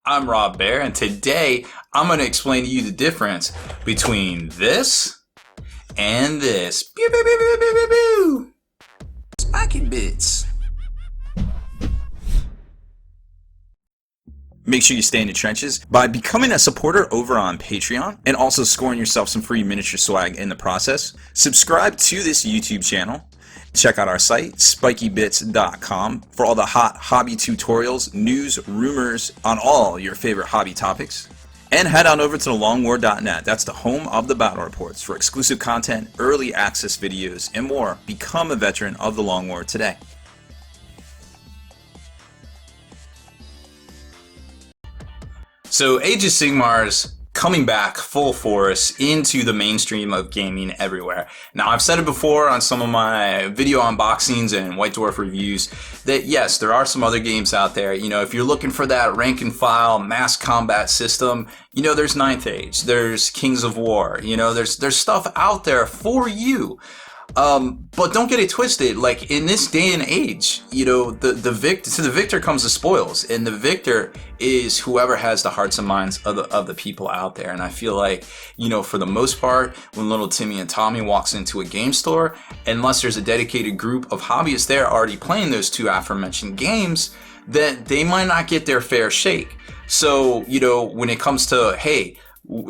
I'm Rob Baer, and today I'm going to explain to you the difference between this and this. Pew, pew, pew, pew, pew, pew, pew. Spiky bits. Make sure you stay in the trenches by becoming a supporter over on Patreon and also scoring yourself some free miniature swag in the process. Subscribe to this YouTube channel. Check out our site, spikybits.com, for all the hot hobby tutorials, news, rumors on all your favorite hobby topics. And head on over to thelongwar.net. That's the home of the battle reports for exclusive content, early access videos, and more. Become a veteran of the Long War today. So Age of Sigmar's coming back full force into the mainstream of gaming everywhere. Now, I've said it before on some of my video unboxings and White Dwarf reviews that yes, there are some other games out there. You know, if you're looking for that rank and file mass combat system, you know, there's Ninth Age, there's Kings of War, you know, there's stuff out there for you. But don't get it twisted. Like in this day and age, you know, the victor comes the spoils, and the victor is whoever has the hearts and minds of the people out there. And I feel like, you know, for the most part, when little Timmy and Tommy walks into a game store, unless there's a dedicated group of hobbyists there already playing those two aforementioned games, then they might not get their fair shake. So, you know, when it comes to, hey,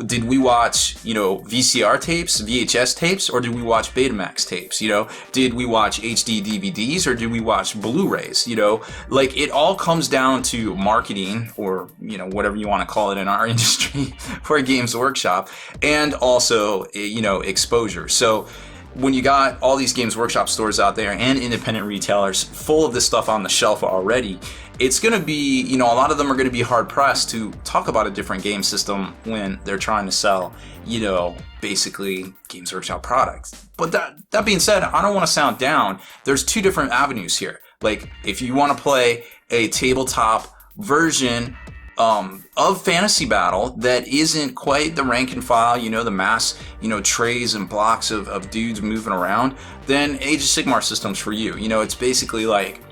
did we watch, you know, VCR tapes, VHS tapes, or did we watch Betamax tapes? You know, did we watch HD DVDs, or did we watch Blu-rays? You know, like it all comes down to marketing, or, you know, whatever you want to call it in our industry for Games Workshop, and also, you know, exposure. So when you got all these Games Workshop stores out there and independent retailers full of this stuff on the shelf already, it's going to be, you know, a lot of them are going to be hard pressed to talk about a different game system when they're trying to sell, you know, basically Games Workshop products. But that being said, I don't want to sound down. There's two different avenues here. Like if you want to play a tabletop version of Fantasy Battle that isn't quite the rank and file, you know, the mass, you know, trays and blocks of dudes moving around, then Age of Sigmar system's for you. You know, it's basically like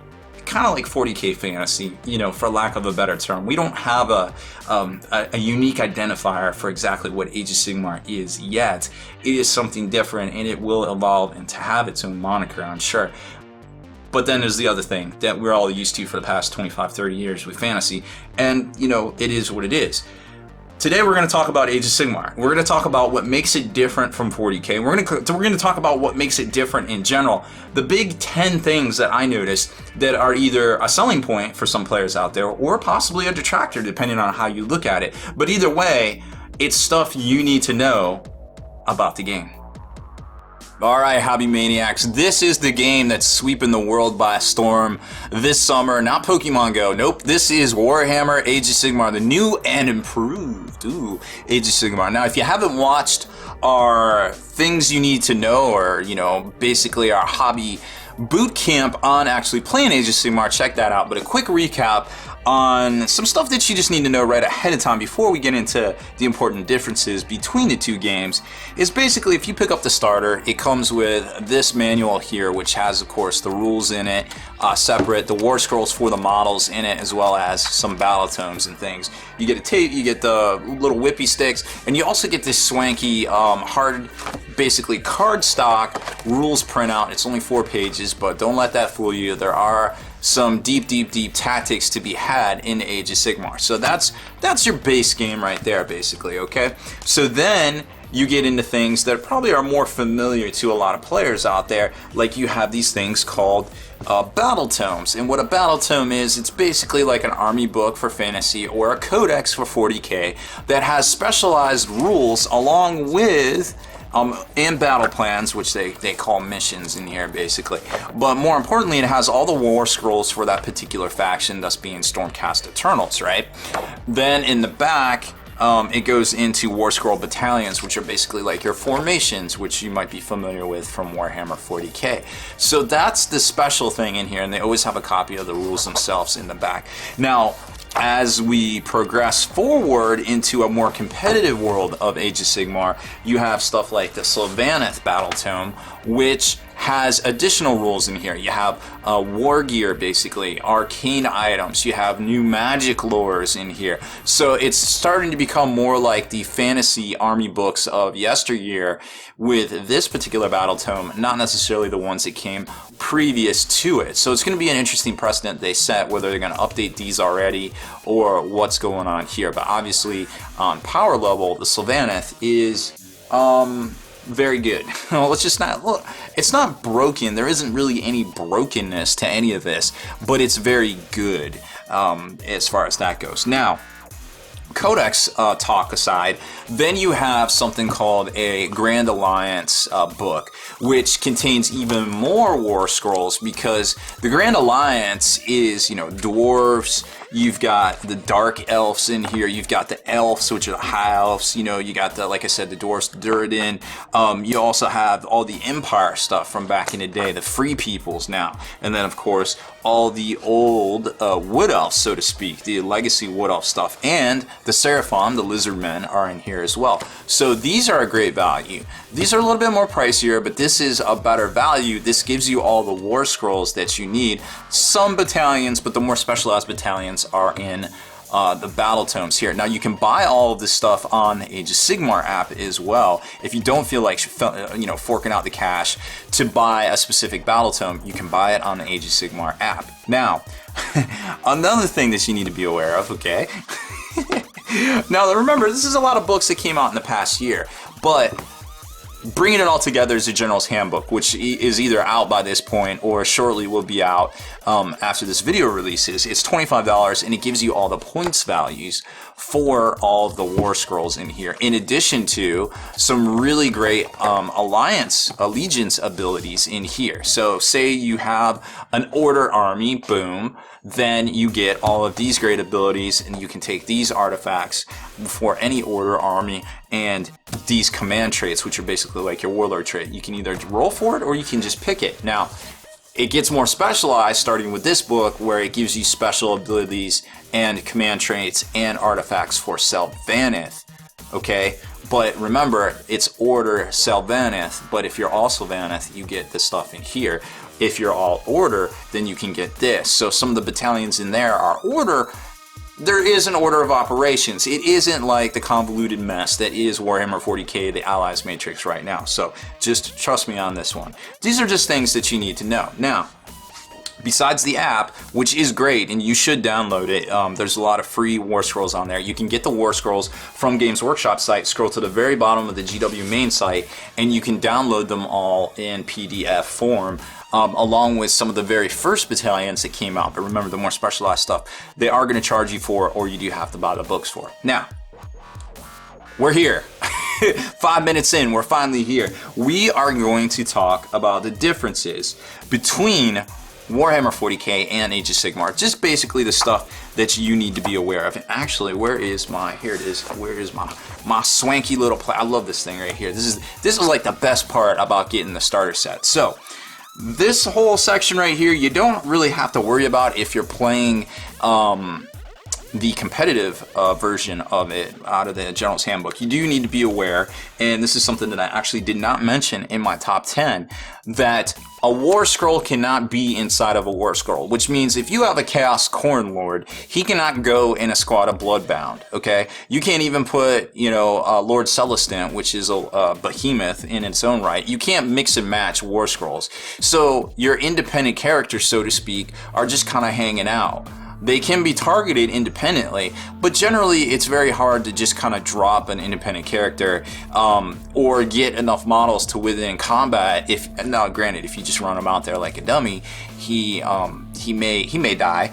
kind of like 40k fantasy, you know, for lack of a better term. We don't have a unique identifier for exactly what Age of Sigmar is yet. It is something different, and it will evolve and to have its own moniker, I'm sure. But then there's the other thing that we're all used to for the past 25, 30 years with fantasy, and, you know, it is what it is. Today we're going to talk about Age of Sigmar. We're going to talk about what makes it different from 40k. We're going to talk about what makes it different in general. The big 10 things that I noticed that are either a selling point for some players out there or possibly a detractor depending on how you look at it. But either way, it's stuff you need to know about the game. Alright, hobby maniacs, this is the game that's sweeping the world by storm this summer. Not Pokemon Go, nope, this is Warhammer Age of Sigmar, the new and improved Age of Sigmar. Now, if you haven't watched our things you need to know, or, you know, basically our hobby boot camp on actually playing Age of Sigmar, check that out. But a quick recap on some stuff that you just need to know right ahead of time before we get into the important differences between the two games is basically, if you pick up the starter, it comes with this manual here, which has, of course, the rules in it, separate, the war scrolls for the models in it, as well as some battle tomes and things. You get a tape, you get the little whippy sticks, and you also get this swanky, hard, basically cardstock rules printout. It's only 4 pages, but don't let that fool you. There are some deep tactics to be had in Age of Sigmar. So that's your base game right there, basically, okay? So then you get into things that probably are more familiar to a lot of players out there, like you have these things called battle tomes. And what a battle tome is, it's basically like an army book for fantasy or a codex for 40k that has specialized rules along with and battle plans, which they call missions in here, basically. But more importantly, it has all the war scrolls for that particular faction, thus being Stormcast Eternals, right? Then in the back, it goes into War Scroll Battalions, which are basically like your formations, which you might be familiar with from Warhammer 40k. So that's the special thing in here, and they always have a copy of the rules themselves in the back. Now, as we progress forward into a more competitive world of Age of Sigmar, you have stuff like the Sylvaneth Battle Tome, which has additional rules in here. You have war gear, basically, arcane items. You have new magic lores in here. So it's starting to become more like the fantasy army books of yesteryear with this particular battle tome, not necessarily the ones that came previous to it. So it's going to be an interesting precedent they set, whether they're going to update these already or what's going on here. But obviously on power level, the Sylvaneth is very good. Well, it's just not, look, it's not broken. There isn't really any brokenness to any of this, but it's very good as far as that goes. Now, Codex talk aside, then you have something called a Grand Alliance book, which contains even more war scrolls, because the Grand Alliance is, you know, dwarves, you've got the dark elves in here, you've got the elves, which are the high elves, you know, you got the, like I said, the dwarves, the Duradin, you also have all the Empire stuff from back in the day, the free peoples now, and then of course all the old wood elves, so to speak, the legacy wood elf stuff, and the Seraphon, the lizard men, are in here as well. So these are a great value. These are a little bit more pricier, but this is a better value. This gives you all the war scrolls that you need. Some battalions, but the more specialized battalions are in the battle tomes here. Now you can buy all of this stuff on the Age of Sigmar app as well. If you don't feel like forking out the cash to buy a specific battle tome, you can buy it on the Age of Sigmar app. Now, another thing that you need to be aware of, okay? Now remember, this is a lot of books that came out in the past year, but bringing it all together is a General's Handbook, which is either out by this point or shortly will be out after this video releases. It's $25, and it gives you all the points values for all of the war scrolls in here, in addition to some really great allegiance abilities in here. So say you have an order army, boom, then you get all of these great abilities, and you can take these artifacts for any order army and these command traits, which are basically like your warlord trait. You can either roll for it or you can just pick it. Now, it gets more specialized starting with this book, where it gives you special abilities and command traits and artifacts for Sylvaneth, okay? But remember, it's order Sylvaneth, but if you're all Sylvaneth, you get this stuff in here. If you're all order, then you can get this. So some of the battalions in there are order. There is an order of operations. It isn't like the convoluted mess that is Warhammer 40k, the Allies Matrix right now. So just trust me on this one. These are just things that you need to know. Now, besides the app, which is great, and you should download it, there's a lot of free war scrolls on there. You can get the war scrolls from Games Workshop site, scroll to the very bottom of the GW main site, and you can download them all in PDF form. Along with some of the very first battalions that came out. But remember, the more specialized stuff, they are going to charge you for, or you do have to buy the books for. Now, we're here. 5 minutes in, we're finally here. We are going to talk about the differences between Warhammer 40k and Age of Sigmar. Just basically the stuff that you need to be aware of. And actually, where is my, here it is, where is my swanky little I love this thing right here. This is like the best part about getting the starter set. So, this whole section right here, you don't really have to worry about if you're playing the competitive version of it out of the General's Handbook. You do need to be aware, and this is something that I actually did not mention in my top 10, that a war scroll cannot be inside of a war scroll, which means if you have a Chaos Corn Lord, he cannot go in a squad of Bloodbound, okay? You can't even put, you know, Lord Celestin, which is a behemoth in its own right. You can't mix and match war scrolls. So your independent characters, so to speak, are just kind of hanging out. They can be targeted independently, but generally it's very hard to just kind of drop an independent character or get enough models to within combat. Now granted, if you just run him out there like a dummy, he may die,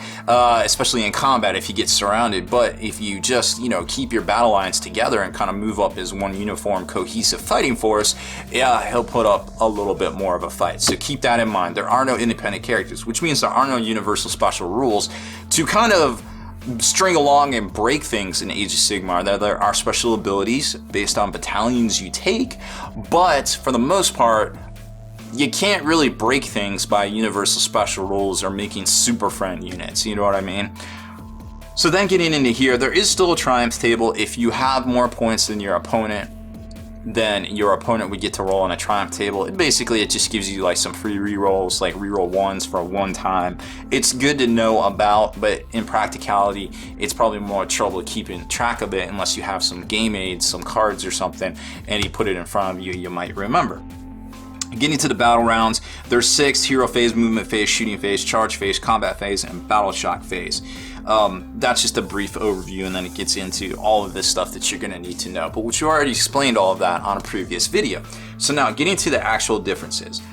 especially in combat if he gets surrounded. But if you just, you know, keep your battle lines together and kind of move up as one uniform, cohesive fighting force, yeah, he'll put up a little bit more of a fight. So keep that in mind. There are no independent characters, which means there are no universal special rules to kind of string along and break things in Age of Sigmar. There are special abilities based on battalions you take, but for the most part, you can't really break things by universal special rules or making super friend units, you know what I mean? So then getting into here, there is still a triumph table. If you have more points than your opponent, then your opponent would get to roll on a triumph table. Basically, it just gives you like some free rerolls, like reroll ones for one time. It's good to know about, but in practicality, it's probably more trouble keeping track of it unless you have some game aids, some cards or something, and you put it in front of you, you might remember. Getting to the battle rounds, there's 6: hero phase, movement phase, shooting phase, charge phase, combat phase, and battle shock phase. That's just a brief overview, and then it gets into all of this stuff that you're going to need to know, but which you already explained all of that on a previous video. So now getting to the actual differences.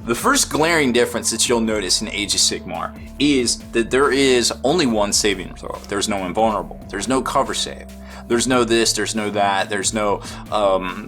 The first glaring difference that you'll notice in Age of Sigmar is that there is only one saving throw. There's no invulnerable. There's no cover save. There's no this, there's no that, there's no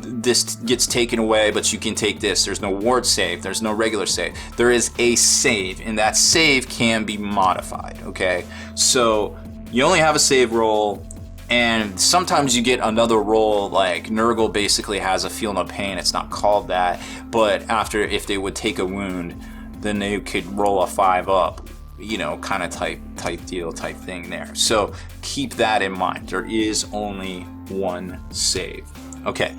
this gets taken away, but you can take this. There's no ward save, there's no regular save. There is a save, and that save can be modified, okay? So you only have a save roll, and sometimes you get another roll, like Nurgle basically has a feel no pain. It's not called that, but after, if they would take a wound, then they could roll a 5 up, you know, kind of type deal, type thing there. So keep that in mind. There is only one save. Okay.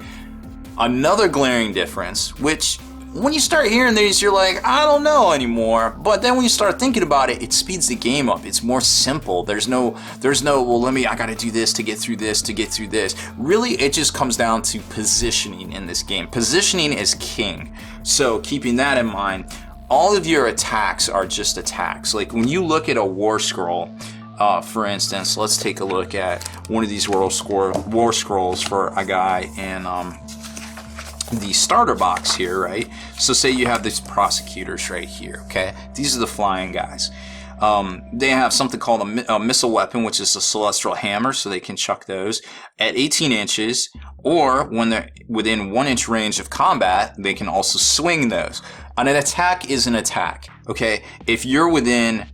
Another glaring difference, which when you start hearing these, you're like, I don't know anymore. But then when you start thinking about it, it speeds the game up. It's more simple. There's no, well, I gotta do this to get through this, to get through this. Really, it just comes down to positioning in this game. Positioning is king. So keeping that in mind, all of your attacks are just attacks. Like when you look at a war scroll, for instance, let's take a look at one of these war scrolls for a guy in the starter box here, right? So say you have these prosecutors right here, okay? These are the flying guys. They have something called a missile weapon, which is a celestial hammer, so they can chuck those at 18 inches, or when they're within 1 inch range of combat, they can also swing those. And an attack is an attack, okay? If you're within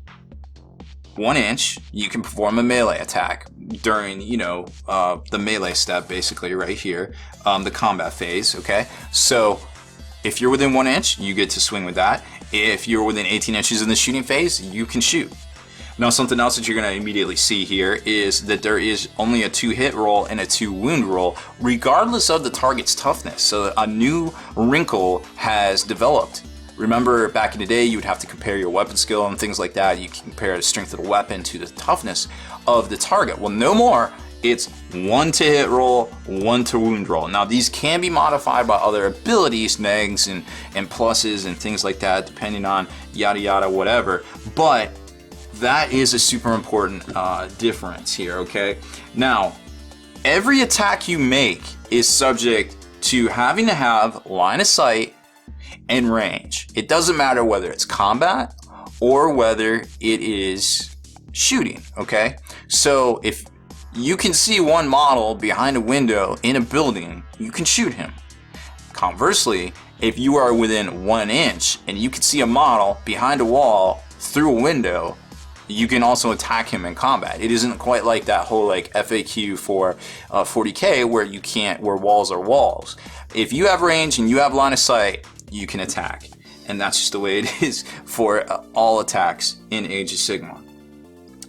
1 inch, you can perform a melee attack during, you know, the melee step, basically right here, the combat phase, okay? So if you're within 1 inch, you get to swing with that. If you're within 18 inches in the shooting phase, you can shoot. Now, something else that you're going to immediately see here is that there is only a 2-hit roll and a 2-wound roll, regardless of the target's toughness. So a new wrinkle has developed. Remember, back in the day, you would have to compare your weapon skill and things like that. You can compare the strength of the weapon to the toughness of the target. Well, no more. It's 1 to hit roll, 1 to wound roll. Now, these can be modified by other abilities, negs and pluses and things like that, depending on yada yada, whatever. But that is a super important difference here, okay? Now, every attack you make is subject to having to have line of sight and range. It doesn't matter whether it's combat or whether it is shooting, okay? So if you can see one model behind a window in a building, you can shoot him. Conversely, if you are within 1 inch and you can see a model behind a wall through a window, you can also attack him in combat. It isn't quite like that whole like FAQ for 40K where you can't, where walls are walls. If you have range and you have line of sight, you can attack. And that's just the way it is for all attacks in Age of Sigmar.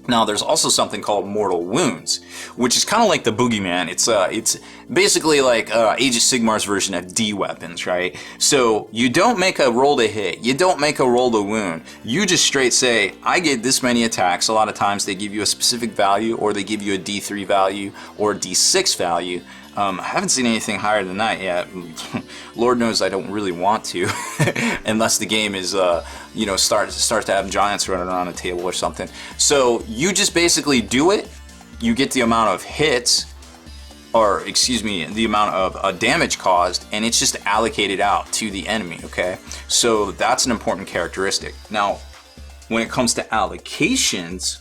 Now, there's also something called mortal wounds, which is kind of like the boogeyman. It's basically like Age of Sigmar's version of D weapons, right? So you don't make a roll to hit, you don't make a roll to wound. You just straight say, I get this many attacks. A lot of times they give you a specific value, or they give you a D3 value or a D6 value. I haven't seen anything higher than that yet. Lord knows I don't really want to, unless the game is, you know, starts to have giants running around a table or something. So you just basically do it. You get the amount of hits, or excuse me, the amount of damage caused, and it's just allocated out to the enemy. Okay, so that's an important characteristic. Now, when it comes to allocations,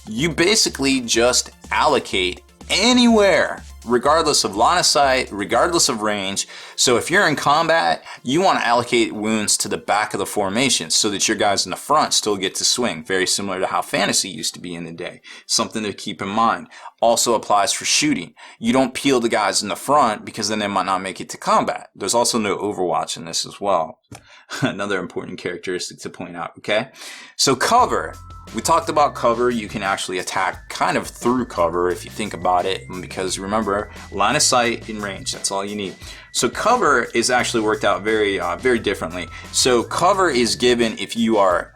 you basically just allocate anywhere, regardless of line of sight, regardless of range. So if you're in combat, you want to allocate wounds to the back of the formation so that your guys in the front still get to swing. Very similar to how fantasy used to be in the day. Something to keep in mind. also applies for shooting. You don't peel the guys in the front because then they might not make it to combat. There's also no overwatch in this as well. Another important characteristic to point out, okay? So cover. We talked about cover. You can actually attack kind of through cover if you think about it, because remember, line of sight in range, that's all you need. So cover is actually worked out very differently. So cover is given if you are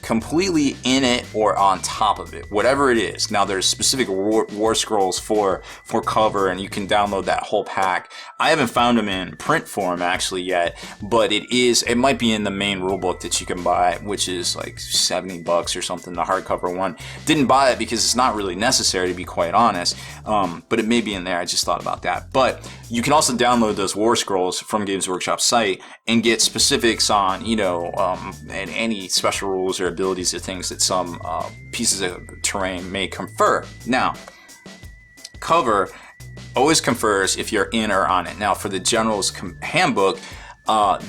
completely in it or on top of it, whatever it is. Now there's specific war scrolls for cover, and you can download that whole pack. I haven't found them in print form actually yet, but it might be in the main rulebook that you can buy, which is like $70 or something, the hardcover one. Didn't buy it because it's not really necessary, to be quite honest, but it may be in there. I just thought about that. But you can also download those war scrolls from Games Workshop site and get specifics on, you know, and any special rules or abilities or things that some pieces of terrain may confer. Now, cover always confers if you're in or on it. Now, for the General's Handbook,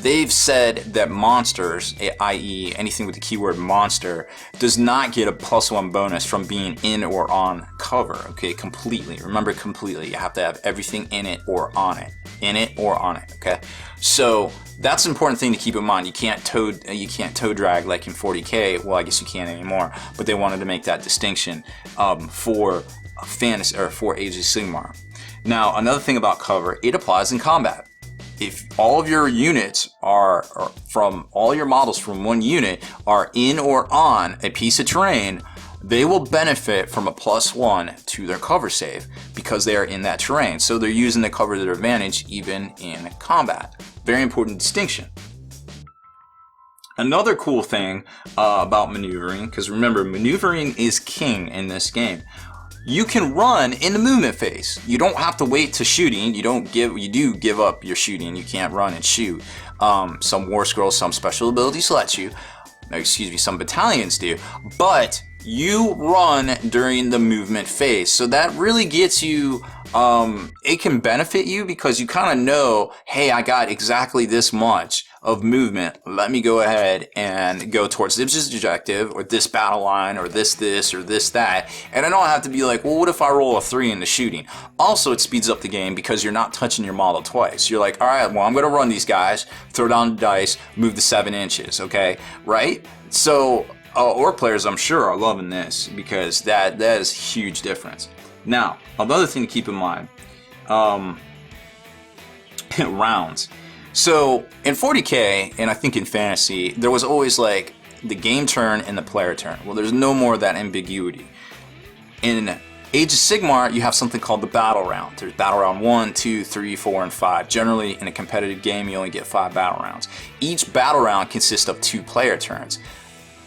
they've said that monsters, i.e. anything with the keyword monster, does not get a +1 bonus from being in or on cover, okay, completely. Remember, completely. You have to have everything in it or on it. In it or on it, okay? So that's an important thing to keep in mind. You can't toe drag like in 40K. Well, I guess you can't anymore, but they wanted to make that distinction for fantasy, or for Age of Sigmar. Now, another thing about cover, it applies in combat. If all of your units are from all your models from one unit are in or on a piece of terrain, they will benefit from a +1 to their cover save because they are in that terrain. So they're using the cover to their advantage even in combat. Very important distinction. Another cool thing about maneuvering, because remember, maneuvering is king in this game. You can run in the movement phase. You don't have to wait to shooting. You do give up your shooting. You can't run and shoot. Some war scrolls, some special abilities let you. Some battalions do. But you run during the movement phase. So that really gets you, it can benefit you because you kind of know, hey, I got exactly this much of movement. Let me go ahead and go towards this objective or this battle line or this or this, that. And I don't have to be like, well, what if I roll a 3 in the shooting? Also, it speeds up the game because you're not touching your model twice. You're like, all right, well, I'm going to run these guys, throw down the dice, move to 7 inches, okay? Right? So, orc players, I'm sure, are loving this because that is a huge difference. Now, another thing to keep in mind, rounds. So in 40K, and I think in fantasy, there was always like the game turn and the player turn. Well, there's no more of that ambiguity. In Age of Sigmar, you have something called the battle round. There's battle round 1, 2, 3, 4, and 5. Generally, in a competitive game, you only get 5 battle rounds. Each battle round consists of 2 player turns,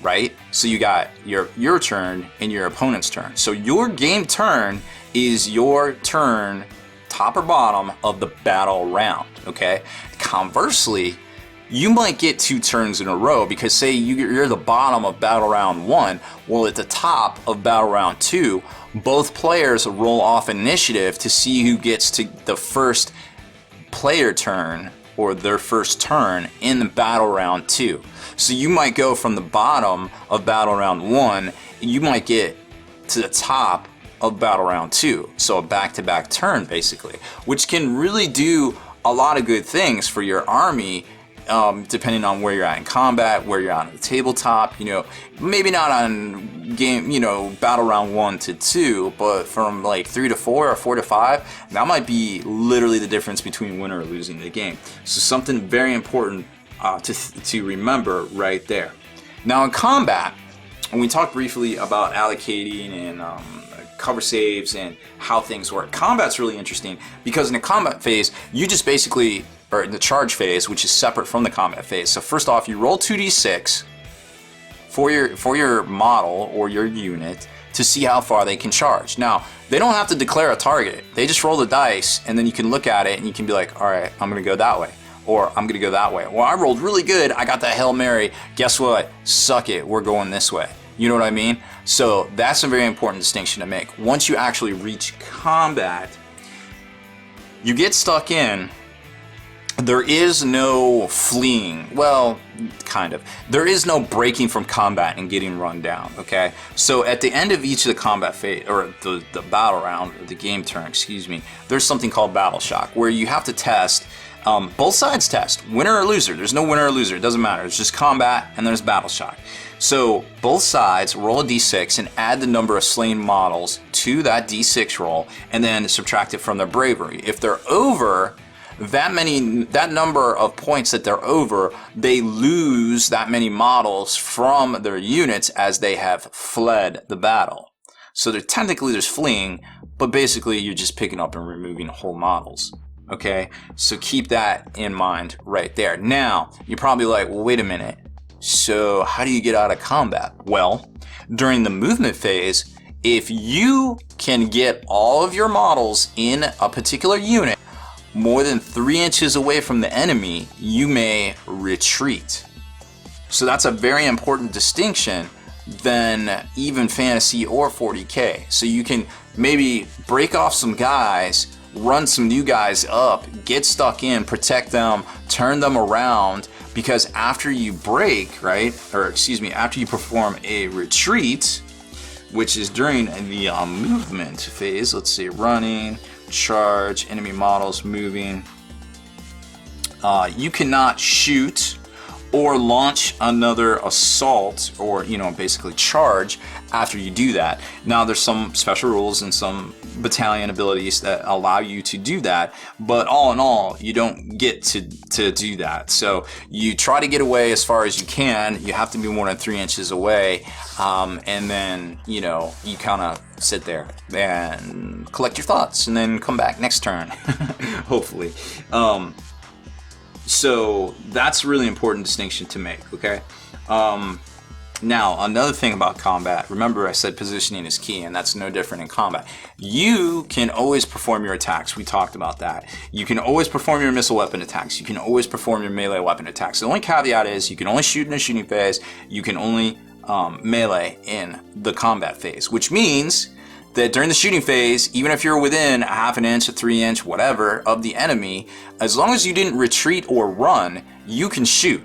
right? So you got your turn and your opponent's turn. So your game turn is your turn, top or bottom of the battle round, okay? Conversely, you might get 2 turns in a row because say you're the bottom of battle round 1, well, at the top of battle round 2, both players roll off initiative to see who gets to the first player turn or their first turn in the battle round 2. So you might go from the bottom of battle round 1, you might get to the top of battle round 2. So a back-to-back turn basically, which can really do a lot of good things for your army, depending on where you're at in combat, where you're at on the tabletop, you know, maybe not on game, you know, battle round 1 to 2, but from like 3 to 4 or 4 to 5, that might be literally the difference between winning or losing the game. So something very important to remember right there. Now in combat, when we talked briefly about allocating and cover saves and how things work, combat's really interesting because in the combat phase, you just basically, or in the charge phase, which is separate from the combat phase. So first off, you roll 2d6 for your model or your unit to see how far they can charge. Now, they don't have to declare a target. They just roll the dice and then you can look at it and you can be like, all right, I'm gonna go that way. Or I'm gonna go that way. Well, I rolled really good. I got that Hail Mary. Guess what? Suck it. We're going this way. You know what I mean? So that's a very important distinction to make. Once you actually reach combat, you get stuck in There is no fleeing. Well, kind of. There is no breaking from combat and getting run down, okay? So at the end of each of the combat phase, or the battle round, or the game turn, excuse me, there's something called Battle Shock, where you have to test, both sides test, winner or loser. There's no winner or loser, it doesn't matter. It's just combat, and there's Battle Shock. So both sides roll a d6 and add the number of slain models to that d6 roll, and then subtract it from their bravery. If they're over that number of points that they're over, they lose that many models from their units as they have fled the battle. So technically there's fleeing, but basically you're just picking up and removing whole models. Okay, so keep that in mind right there. Now, you're probably like, well, wait a minute. So how do you get out of combat? Well, during the movement phase, if you can get all of your models in a particular unit more than 3 inches away from the enemy, you may retreat. So that's a very important distinction than even fantasy or 40k. So you can maybe break off some guys, run some new guys up, get stuck in, protect them, turn them around, because after you break, right, or excuse me, after you perform a retreat, which is during the movement phase, let's see, running, charge, enemy models moving, you cannot shoot or launch another assault, or basically charge after you do that. Now there's some special rules and some battalion abilities that allow you to do that, but all in all, you don't get to do that. So you try to get away as far as you can. You have to be more than 3 inches away, and then you kind of sit there and collect your thoughts and then come back next turn hopefully. So that's a really important distinction to make, okay? Now, another thing about combat, remember I said positioning is key, and that's no different in combat. You can always perform your attacks. We talked about that. You can always perform your missile weapon attacks. You can always perform your melee weapon attacks. The only caveat is you can only shoot in the shooting phase. You can only melee in the combat phase, which means that during the shooting phase, even if you're within a half an inch, a 3 inch, whatever, of the enemy, as long as you didn't retreat or run, you can shoot.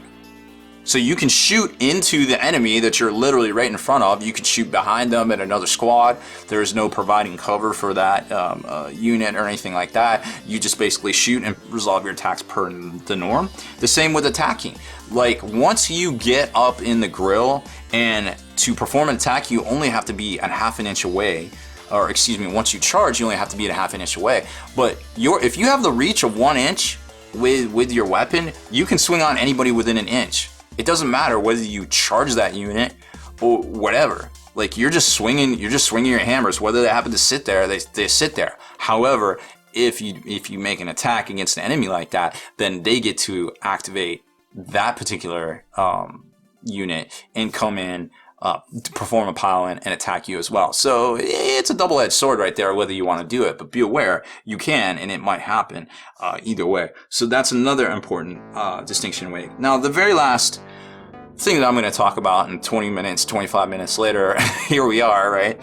So you can shoot into the enemy that you're literally right in front of. You can shoot behind them at another squad. There's no providing cover for that unit or anything like that. You just basically shoot and resolve your attacks per the norm. The same with attacking. Like, once you get up in the grill, and to perform an attack, you only have to be a half an inch away. Or excuse me, once you charge, you only have to be a half an inch away. But if you have the reach of 1 inch with your weapon, you can swing on anybody within an inch. It doesn't matter whether you charge that unit or whatever. Like, you're just swinging your hammers. Whether they happen to sit there, they sit there. However, if you make an attack against an enemy like that, then they get to activate that particular unit and come in, to perform a pile-in and attack you as well. So it's a double-edged sword right there, whether you want to do it, but be aware you can, and it might happen either way. So that's another important distinction to make. Now, the very last thing that I'm going to talk about in 20 minutes, 25 minutes later, here we are, right?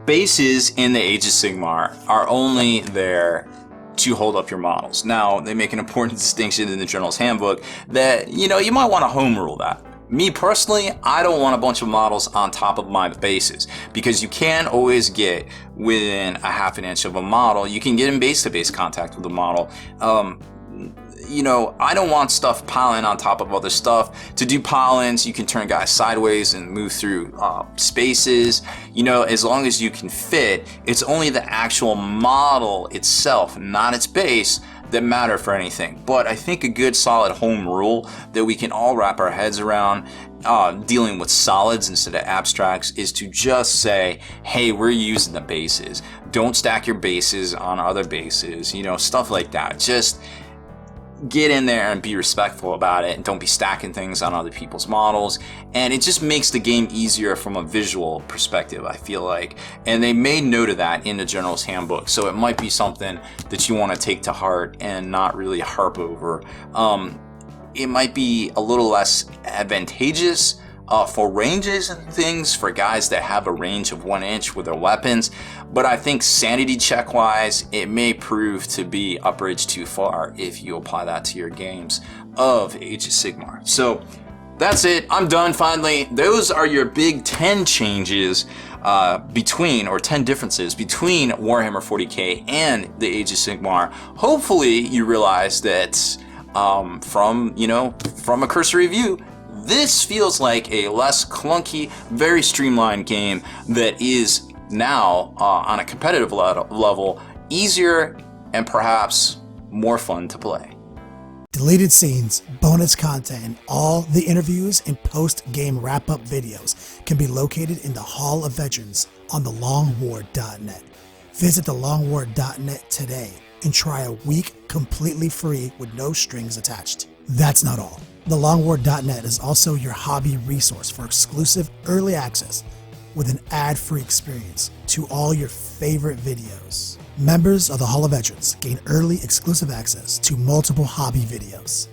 Bases in the Age of Sigmar are only there to hold up your models. Now, they make an important distinction in the General's Handbook that, you might want to home rule that. Me personally, I don't want a bunch of models on top of my bases, because you can always get within a half an inch of a model. You can get in base-to-base contact with a model. I don't want stuff piling on top of other stuff. To do pile-ins, you can turn guys sideways and move through spaces. As long as you can fit, it's only the actual model itself, not its base, that matter for anything. But I think a good solid home rule that we can all wrap our heads around, dealing with solids instead of abstracts, is to just say, hey, we're using the bases. Don't stack your bases on other bases, stuff like that. Just get in there and be respectful about it, and don't be stacking things on other people's models. And it just makes the game easier from a visual perspective, I feel like. And they made note of that in the General's Handbook, so it might be something that you want to take to heart and not really harp over. It might be a little less advantageous for ranges and things, for guys that have a range of 1 inch with their weapons, but I think sanity check wise, it may prove to be a bridge too far if you apply that to your games of Age of Sigmar. So that's it, I'm done finally. Those are your big 10 changes between, or 10 differences between Warhammer 40k and the Age of Sigmar. Hopefully you realize that from a cursory view, this feels like a less clunky, very streamlined game that is now, on a competitive level, easier and perhaps more fun to play. Deleted scenes, bonus content, and all the interviews and post-game wrap-up videos can be located in the Hall of Veterans on thelongwar.net. Visit thelongwar.net today and try a week completely free with no strings attached. That's not all. Thelongwar.net is also your hobby resource for exclusive early access with an ad-free experience to all your favorite videos. Members of the Hall of Veterans gain early exclusive access to multiple hobby videos.